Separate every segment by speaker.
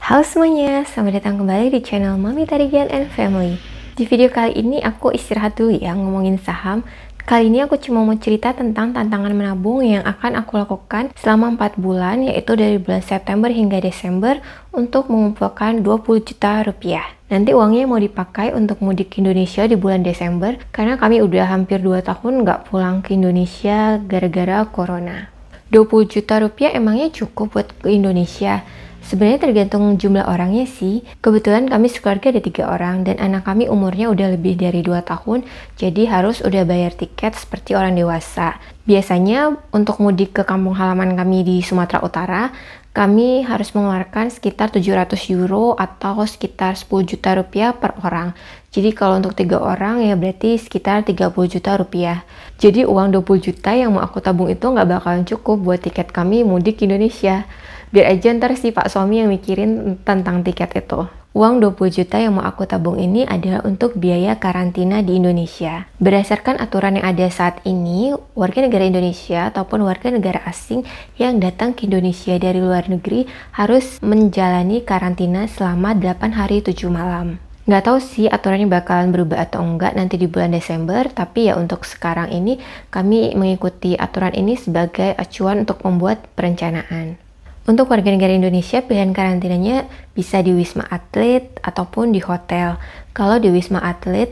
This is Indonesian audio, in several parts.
Speaker 1: Halo semuanya, selamat datang kembali di channel Mami Tarigan and Family. Di video kali ini aku istirahat dulu ya ngomongin saham. Kali ini aku cuma mau cerita tentang tantangan menabung yang akan aku lakukan selama 4 bulan, yaitu dari bulan September hingga Desember untuk mengumpulkan 20 juta rupiah. Nanti uangnya mau dipakai untuk mudik ke Indonesia di bulan Desember, karena kami udah hampir 2 tahun nggak pulang ke Indonesia gara-gara corona. 20 juta rupiah emangnya cukup buat ke Indonesia? Sebenarnya tergantung jumlah orangnya sih. Kebetulan kami sekeluarga ada 3 orang dan anak kami umurnya udah lebih dari 2 tahun, jadi harus udah bayar tiket seperti orang dewasa. Biasanya untuk mudik ke kampung halaman kami di Sumatera Utara, kami harus mengeluarkan sekitar 700 euro atau sekitar 10 juta rupiah per orang. Jadi kalau untuk 3 orang ya berarti sekitar 30 juta rupiah. Jadi uang 20 juta yang mau aku tabung itu nggak bakalan cukup buat tiket kami mudik ke Indonesia. Biar aja ntar si Pak Suami yang mikirin tentang tiket itu. Uang 20 juta yang mau aku tabung ini adalah untuk biaya karantina di Indonesia. Berdasarkan aturan yang ada saat ini, warga negara Indonesia ataupun warga negara asing yang datang ke Indonesia dari luar negeri harus menjalani karantina selama 8 hari 7 malam. Nggak tahu sih aturannya bakalan berubah atau enggak nanti di bulan Desember, tapi ya untuk sekarang ini kami mengikuti aturan ini sebagai acuan untuk membuat perencanaan. Untuk warga negara Indonesia, pilihan karantinanya bisa di Wisma Atlet ataupun di hotel. Kalau di Wisma Atlet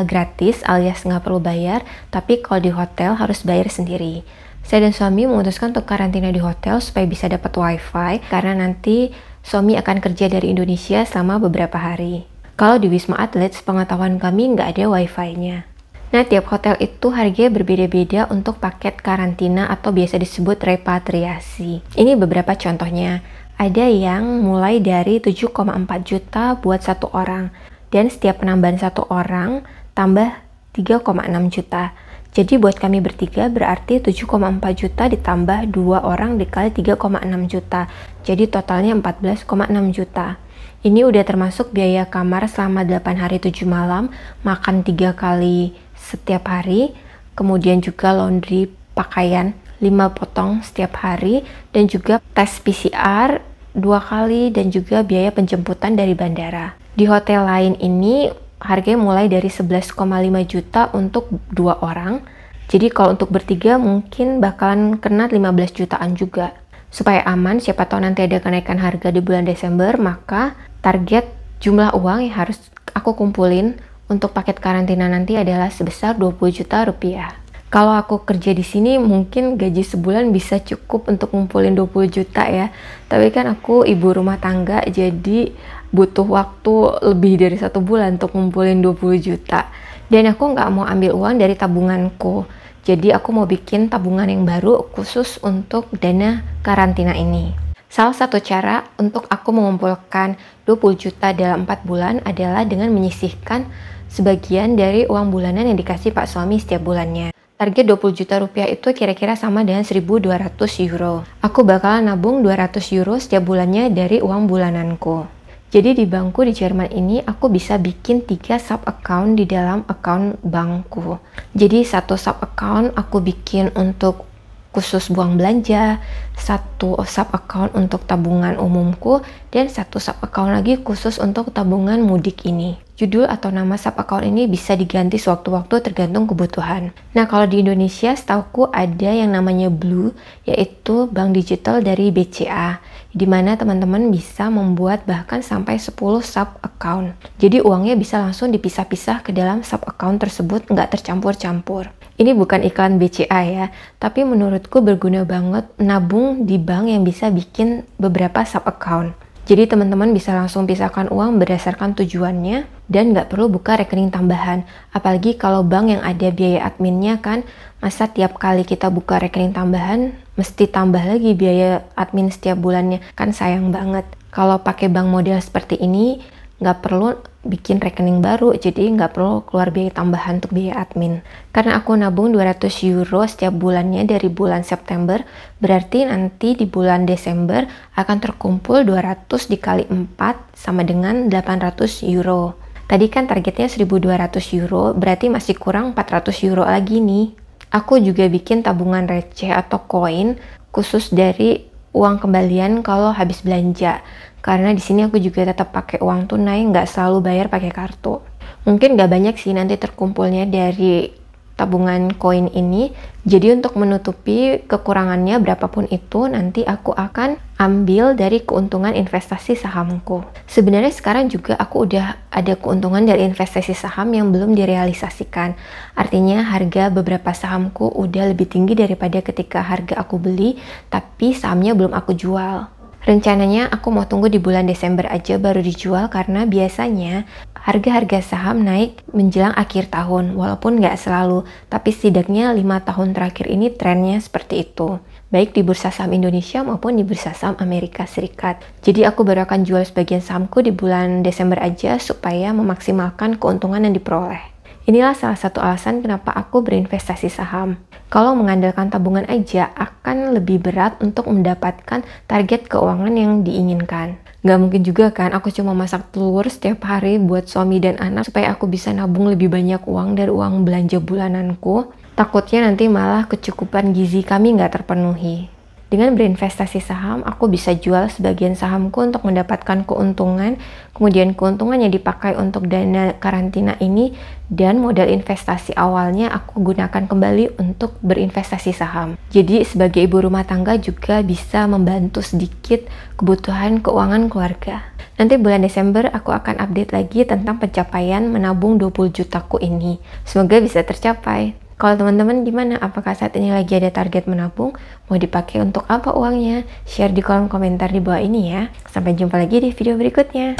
Speaker 1: gratis alias nggak perlu bayar, tapi kalau di hotel harus bayar sendiri. Saya dan suami memutuskan untuk karantina di hotel supaya bisa dapat wifi, karena nanti suami akan kerja dari Indonesia selama beberapa hari. Kalau di Wisma Atlet, sepengetahuan kami nggak ada wifi-nya. Nah, tiap hotel itu harganya berbeda-beda untuk paket karantina atau biasa disebut repatriasi. Ini beberapa contohnya. Ada yang mulai dari 7,4 juta buat 1 orang. Dan setiap penambahan 1 orang tambah 3,6 juta. Jadi buat kami bertiga berarti 7,4 juta ditambah 2 orang dikali 3,6 juta. Jadi totalnya 14,6 juta. Ini udah termasuk biaya kamar selama 8 hari 7 malam, makan 3 kali setiap hari, kemudian juga laundry pakaian 5 potong setiap hari, dan juga tes PCR 2 kali, dan juga biaya penjemputan dari bandara. Di hotel lain ini harganya mulai dari 11,5 juta untuk 2 orang. Jadi kalau untuk bertiga mungkin bakalan kena 15 jutaan juga. Supaya aman, siapa tahu nanti ada kenaikan harga di bulan Desember, maka target jumlah uang yang harus aku kumpulin untuk paket karantina nanti adalah sebesar 20 juta rupiah. Kalau aku kerja di sini mungkin gaji sebulan bisa cukup untuk ngumpulin 20 juta ya. Tapi kan aku ibu rumah tangga, jadi butuh waktu lebih dari 1 bulan untuk ngumpulin 20 juta. Dan aku nggak mau ambil uang dari tabunganku. Jadi aku mau bikin tabungan yang baru khusus untuk dana karantina ini. Salah satu cara untuk aku mengumpulkan 20 juta dalam 4 bulan adalah dengan menyisihkan sebagian dari uang bulanan yang dikasih Pak Suami setiap bulannya. Target 20 juta rupiah itu kira-kira sama dengan 1.200 euro. Aku bakalan nabung 200 euro setiap bulannya dari uang bulananku. Jadi di bankku di Jerman ini aku bisa bikin 3 sub account di dalam account bankku. Jadi 1 sub account aku bikin untuk khusus buang belanja, 1 sub account untuk tabungan umumku, dan 1 sub account lagi khusus untuk tabungan mudik ini. Judul atau nama sub account ini bisa diganti sewaktu-waktu tergantung kebutuhan. Nah, kalau di Indonesia setauku ada yang namanya Blue, yaitu bank digital dari BCA, di mana teman-teman bisa membuat bahkan sampai 10 sub account. Jadi uangnya bisa langsung dipisah-pisah ke dalam sub account tersebut, nggak tercampur-campur. Ini bukan iklan BCA ya, tapi menurutku berguna banget nabung di bank yang bisa bikin beberapa sub account. Jadi teman-teman bisa langsung pisahkan uang berdasarkan tujuannya dan nggak perlu buka rekening tambahan. Apalagi kalau bank yang ada biaya adminnya kan, masa tiap kali kita buka rekening tambahan mesti tambah lagi biaya admin setiap bulannya, kan sayang banget. Kalau pakai bank model seperti ini nggak perlu bikin rekening baru, jadi nggak perlu keluar biaya tambahan untuk biaya admin. Karena aku nabung 200 euro setiap bulannya dari bulan September, berarti nanti di bulan Desember akan terkumpul 200 dikali 4 sama dengan 800 euro. Tadi kan targetnya 1.200 euro, berarti masih kurang 400 euro lagi nih. Aku juga bikin tabungan receh atau koin khusus dari uang kembalian kalau habis belanja. karena di sini aku juga tetap pakai uang tunai, nggak selalu bayar pakai kartu. Mungkin nggak banyak sih nanti terkumpulnya dari tabungan koin ini. Jadi untuk menutupi kekurangannya berapapun itu, nanti aku akan ambil dari keuntungan investasi sahamku. Sebenarnya sekarang juga aku udah ada keuntungan dari investasi saham yang belum direalisasikan. Artinya harga beberapa sahamku udah lebih tinggi daripada ketika harga aku beli, tapi sahamnya belum aku jual. Rencananya aku mau tunggu di bulan Desember aja baru dijual, karena biasanya harga-harga saham naik menjelang akhir tahun, walaupun nggak selalu, tapi setidaknya 5 tahun terakhir ini trennya seperti itu. Baik di bursa saham Indonesia maupun di bursa saham Amerika Serikat. Jadi aku baru akan jual sebagian sahamku di bulan Desember aja supaya memaksimalkan keuntungan yang diperoleh. Inilah salah satu alasan kenapa aku berinvestasi saham. Kalau mengandalkan tabungan aja akan lebih berat untuk mendapatkan target keuangan yang diinginkan. Gak mungkin juga kan aku cuma masak telur setiap hari buat suami dan anak supaya aku bisa nabung lebih banyak uang dari uang belanja bulananku. Takutnya nanti malah kecukupan gizi kami nggak terpenuhi. Dengan berinvestasi saham, aku bisa jual sebagian sahamku untuk mendapatkan keuntungan, kemudian keuntungan yang dipakai untuk dana karantina ini, dan modal investasi awalnya aku gunakan kembali untuk berinvestasi saham. Jadi sebagai ibu rumah tangga juga bisa membantu sedikit kebutuhan keuangan keluarga. Nanti bulan Desember aku akan update lagi tentang pencapaian menabung 20 jutaku ini. Semoga bisa tercapai. Kalau teman-teman gimana? Apakah saat ini lagi ada target menabung? Mau dipakai untuk apa uangnya? Share di kolom komentar di bawah ini ya. Sampai jumpa lagi di video berikutnya.